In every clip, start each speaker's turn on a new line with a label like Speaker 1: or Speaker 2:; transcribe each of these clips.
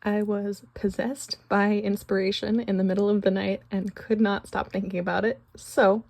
Speaker 1: I was possessed by inspiration in the middle of the night and could not stop thinking about it, so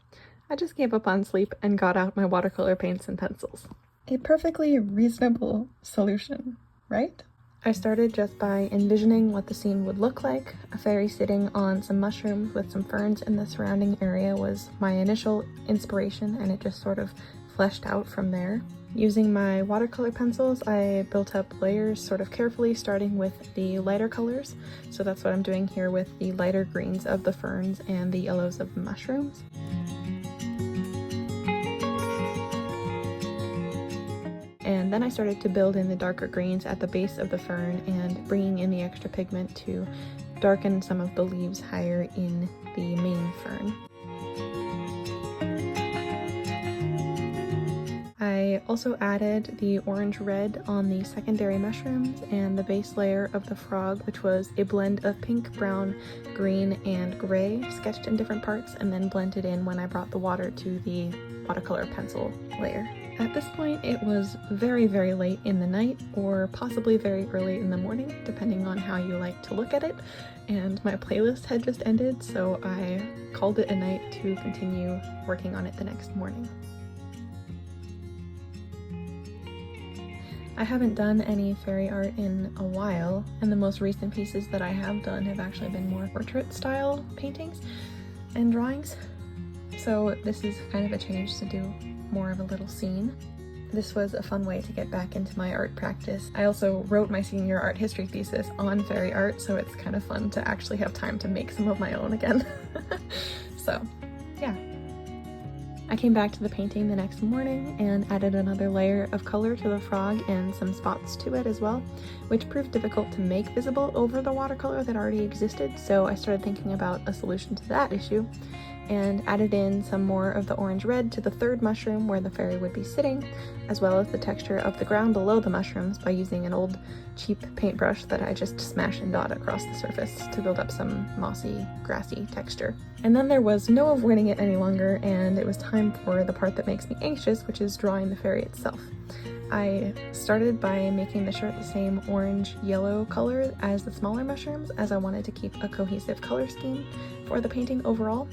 Speaker 1: I just gave up on sleep and got out my watercolor paints and pencils. A perfectly reasonable solution, right? I started just by envisioning what the scene would look like. A fairy sitting on some mushrooms with some ferns in the surrounding area was my initial inspiration, and it just sort of fleshed out from there. Using my watercolor pencils, I built up layers sort of carefully, starting with the lighter colors. So that's what I'm doing here with the lighter greens of the ferns and the yellows of the mushrooms. And then I started to build in the darker greens at the base of the fern and bringing in the extra pigment to darken some of the leaves higher in the main fern. I also added the orange-red on the secondary mushrooms and the base layer of the frog, which was a blend of pink, brown, green, and gray, sketched in different parts, and then blended in when I brought the water to the watercolor pencil layer. At this point, it was very, very late in the night, or possibly very early in the morning, depending on how you like to look at it, and my playlist had just ended, so I called it a night to continue working on it the next morning. I haven't done any fairy art in a while, and the most recent pieces that I have done have actually been more portrait style paintings and drawings. So this is kind of a change to do more of a little scene. This was a fun way to get back into my art practice. I also wrote my senior art history thesis on fairy art, so it's kind of fun to actually have time to make some of my own again. So, yeah. I came back to the painting the next morning and added another layer of color to the frog and some spots to it as well, which proved difficult to make visible over the watercolor that already existed, so I started thinking about a solution to that issue and added in some more of the orange-red to the third mushroom where the fairy would be sitting, as well as the texture of the ground below the mushrooms by using an old cheap paintbrush that I just smash and dot across the surface to build up some mossy, grassy texture. And then there was no avoiding it any longer, and it was time for the part that makes me anxious, which is drawing the fairy itself. I started by making the shirt the same orange-yellow color as the smaller mushrooms, as I wanted to keep a cohesive color scheme for the painting overall,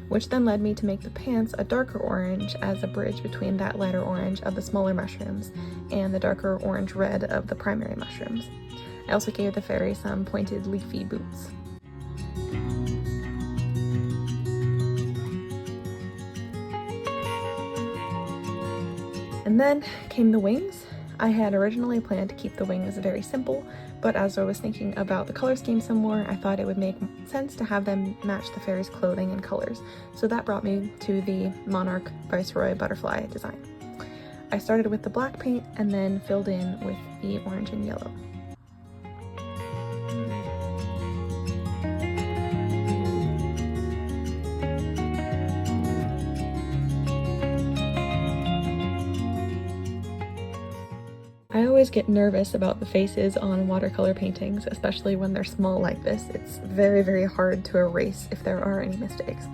Speaker 1: which then led me to make the pants a darker orange as a bridge between that lighter orange of the smaller mushrooms and the darker orange-red of the primary mushrooms. I also gave the fairy some pointed leafy boots. And then came the wings. I had originally planned to keep the wings very simple, but as I was thinking about the color scheme some more, I thought it would make sense to have them match the fairy's clothing and colors. So that brought me to the monarch viceroy butterfly design. I started with the black paint and then filled in with the orange and yellow. I always get nervous about the faces on watercolor paintings, especially when they're small like this. It's very, very hard to erase if there are any mistakes.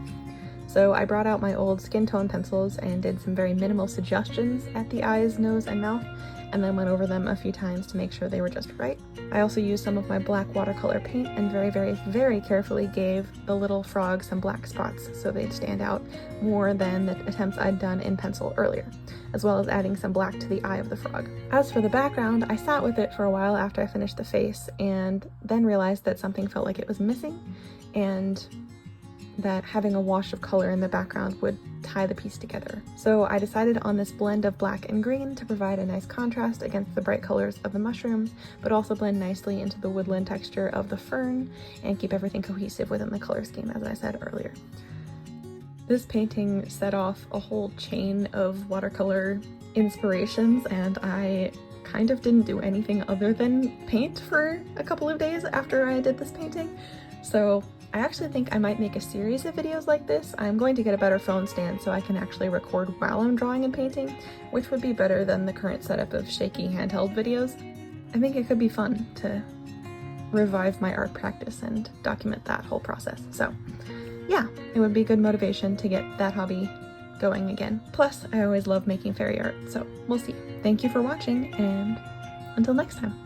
Speaker 1: So I brought out my old skin tone pencils and did some very minimal suggestions at the eyes, nose, and mouth, and then went over them a few times to make sure they were just right. I also used some of my black watercolor paint and very, very, very carefully gave the little frog some black spots so they'd stand out more than the attempts I'd done in pencil earlier, as well as adding some black to the eye of the frog. As for the background, I sat with it for a while after I finished the face and then realized that something felt like it was missing and that having a wash of color in the background would tie the piece together. So I decided on this blend of black and green to provide a nice contrast against the bright colors of the mushrooms, but also blend nicely into the woodland texture of the fern and keep everything cohesive within the color scheme, as I said earlier. This painting set off a whole chain of watercolor inspirations, and I kind of didn't do anything other than paint for a couple of days after I did this painting. So I actually think I might make a series of videos like this. I'm going to get a better phone stand so I can actually record while I'm drawing and painting, which would be better than the current setup of shaky handheld videos. I think it could be fun to revive my art practice and document that whole process. So yeah, it would be good motivation to get that hobby going again. Plus, I always love making fairy art, so we'll see. Thank you for watching, and until next time.